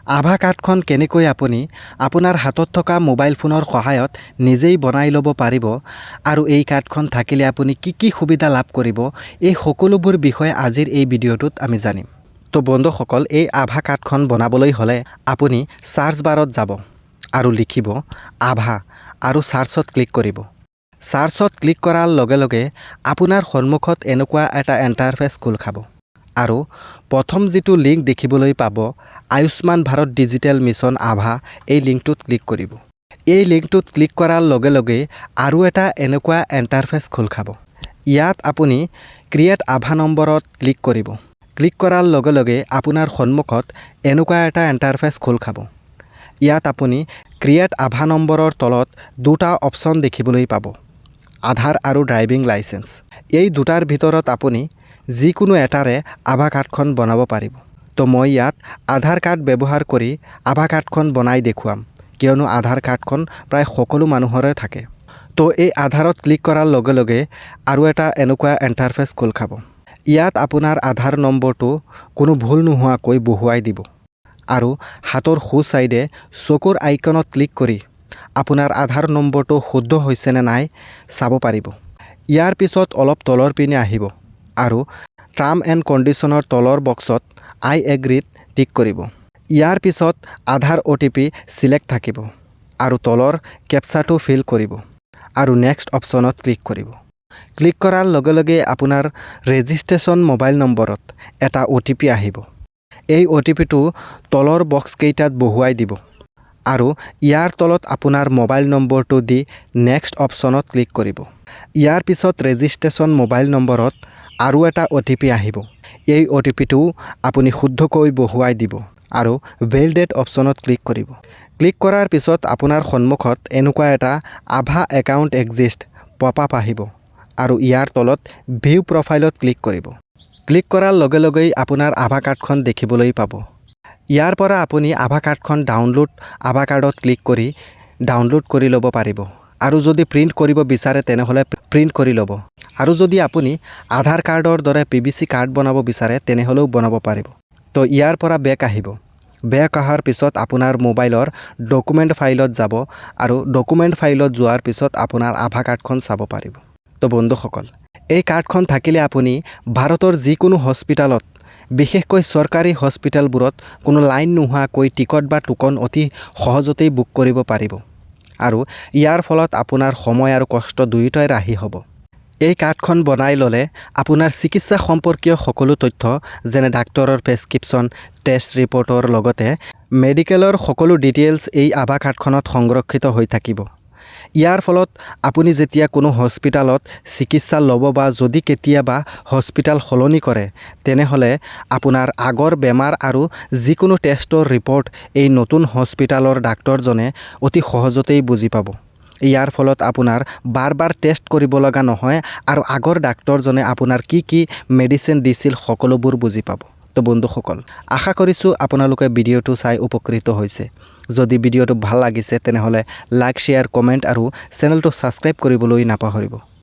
আভা কাৰ্ডখন কেনেকৈ আপুনি আপোনাৰ হাতত থকা মোবাইল ফোনৰ সহায়ত নিজেই বনাই ল'ব পাৰিব আৰু এই কাৰ্ডখন থাকিলে আপুনি কি সুবিধা লাভ কৰিব, এই সকলোবোৰ বিষয়ে আজিৰ এই ভিডিঅ'টোত আমি জানিম। তো বন্ধুসকল, এই আভা কাৰ্ডখন বনাবলৈ হ'লে আপুনি সাৰ্চ বাৰত যাব আৰু লিখিব আভা আৰু সাৰ্চত ক্লিক কৰিব। সাৰ্চত ক্লিক কৰাৰ লগে লগে আপোনাৰ সন্মুখত এনেকুৱা এটা ইণ্টাৰফেচ খোল খাব আৰু প্ৰথম যিটো লিংক দেখিবলৈ পাব আয়ুষ্মান ভাৰত ডিজিটেল মিছন আভা, এই লিংকটোত ক্লিক কৰিব। এই লিংকটোত ক্লিক কৰাৰ লগে লগে আৰু এটা এনেকুৱা ইণ্টাৰফেচ খোল খাব। ইয়াত আপুনি ক্ৰিয়েট আভা নম্বৰত ক্লিক কৰিব। ক্লিক কৰাৰ লগে লগে আপোনাৰ সন্মুখত এনেকুৱা এটা ইণ্টাৰফেচ খোল খাব। ইয়াত আপুনি ক্ৰিয়েট আভা নম্বৰৰ তলত দুটা অপশ্যন দেখিবলৈ পাব, আধাৰ আৰু ড্ৰাইভিং লাইচেন্স। এই দুটাৰ ভিতৰত আপুনি যিকোনো এটাৰে আভা কাৰ্ডখন বনাব পাৰিব। তো মই ইয়াত আধাৰ কাৰ্ড ব্যৱহাৰ কৰি আভা কাৰ্ডখন বনাই দেখুৱাম, কিয়নো আধাৰ কাৰ্ডখন প্ৰায় সকলো মানুহৰে থাকে। তো এই আধাৰত ক্লিক কৰাৰ লগে লগে আৰু এটা এনেকুৱা ইণ্টাৰফেচ খোল খাব। ইয়াত আপোনাৰ আধাৰ নম্বৰটো কোনো ভুল নোহোৱাকৈ বহুৱাই দিব আৰু হাতৰ সোঁ চাইডে চকুৰ আইকনত ক্লিক কৰি আপোনাৰ আধাৰ নম্বৰটো শুদ্ধ হৈছে নে নাই চাব পাৰিব। ইয়াৰ পিছত অলপ তলৰ পিনে আহিব আৰু টাৰ্ম এণ্ড কণ্ডিশ্যনৰ তলৰ বক্সত আই এগ্ৰীত টিক কৰিব। ইয়াৰ পিছত আধাৰ OTP চিলেক্ট থাকিব আৰু তলৰ কেপচাটো ফিল কৰিব আৰু নেক্সট অপশ্যনত ক্লিক কৰিব। ক্লিক কৰাৰ লগে লগে আপোনাৰ ৰেজিষ্ট্ৰেশ্যন মোবাইল নম্বৰত এটা OTP আহিব। এই OTPটো তলৰ বক্সকেইটাত বহুৱাই দিব আৰু ইয়াৰ তলত আপোনাৰ মোবাইল নম্বৰটো দি নেক্সট অপশ্যনত ক্লিক কৰিব। ইয়াৰ পিছত ৰেজিষ্ট্ৰেশ্যন মোবাইল নম্বৰত আৰু এটা OTP আহিব। এই OTPটো আপুনি শুদ্ধকৈ বহুৱাই দিব আৰু ভেলিডেট অপশ্যনত ক্লিক কৰিব। ক্লিক কৰাৰ পিছত আপোনাৰ সন্মুখত এনেকুৱা এটা আভা একাউণ্ট এক্সিষ্ট পপ আপ আহিব আৰু ইয়াৰ তলত ভিউ প্ৰফাইলত ক্লিক কৰিব। ক্লিক কৰাৰ লগে লগেই আপোনাৰ আভা কাৰ্ডখন দেখিবলৈ পাব। ইয়াৰ পৰা আপুনি আভা কাৰ্ডখন আভা কাৰ্ডত ক্লিক কৰি ডাউনলোড কৰি ল'ব পাৰিব আৰু যদি প্ৰিণ্ট কৰিব বিচাৰে তেনেহ'লে প্ৰিণ্ট কৰি ল'ব আৰু যদি আপুনি আধাৰ কাৰ্ডৰ দৰে PVC কাৰ্ড বনাব বিচাৰে তেনেহ'লেও বনাব পাৰিব। তো ইয়াৰ পৰা বেক আহিব। বেক অহাৰ পিছত আপোনাৰ মোবাইলৰ ডকুমেণ্ট ফাইলত যাব আৰু ডকুমেণ্ট ফাইলত যোৱাৰ পিছত আপোনাৰ আভা কাৰ্ডখন চাব পাৰিব। তো বন্ধুসকল, এই কাৰ্ডখন থাকিলে আপুনি ভাৰতৰ যিকোনো হস্পিটালত, বিশেষকৈ চৰকাৰী হস্পিটালবোৰত কোনো লাইন নোহোৱাকৈ টিকট বা টোকন অতি সহজতেই বুক কৰিব পাৰিব আৰু ইয়াৰ ফলত আপোনাৰ সময় আৰু কষ্ট দুয়োটাই ৰাহি হ'ব। এই কাৰ্ডখন বনাই ল'লে আপোনাৰ চিকিৎসা সম্পৰ্কীয় সকলো তথ্য যেনে ডাক্তৰৰ প্ৰেছক্ৰিপশ্যন, টেষ্ট ৰিপৰ্টৰ লগতে মেডিকেলৰ সকলো ডিটেইলছ এই আভা কাৰ্ডখনত সংৰক্ষিত হৈ থাকিব। ইয়াৰ ফলত আপুনি যেতিয়া কোনো হস্পিটালত চিকিৎসা ল'ব বা যদি কেতিয়াবা হস্পিটাল সলনি কৰে তেনেহ'লে আপোনাৰ আগৰ বেমাৰ আৰু যিকোনো টেষ্টৰ ৰিপৰ্ট এই নতুন হস্পিটালৰ ডাক্তৰজনে অতি সহজতেই বুজি পাব। ইয়াৰ ফলত আপোনাৰ বাৰ বাৰ টেষ্ট কৰিব লগা নহয় আৰু আগৰ ডাক্তৰজনে আপোনাৰ কি মেডিচিন দিছিল সকলোবোৰ বুজি পাব। তো বন্ধুসকল, আশা কৰিছোঁ আপোনালোকে ভিডিঅ'টো চাই উপকৃত হৈছে। যদি ভিডিঅ'টো ভাল লাগিছে তেনেহ'লে লাইক, শ্বেয়াৰ, কমেণ্ট আৰু চেনেলটো ছাবস্ক্ৰাইব কৰিবলৈ নাপাহৰিব।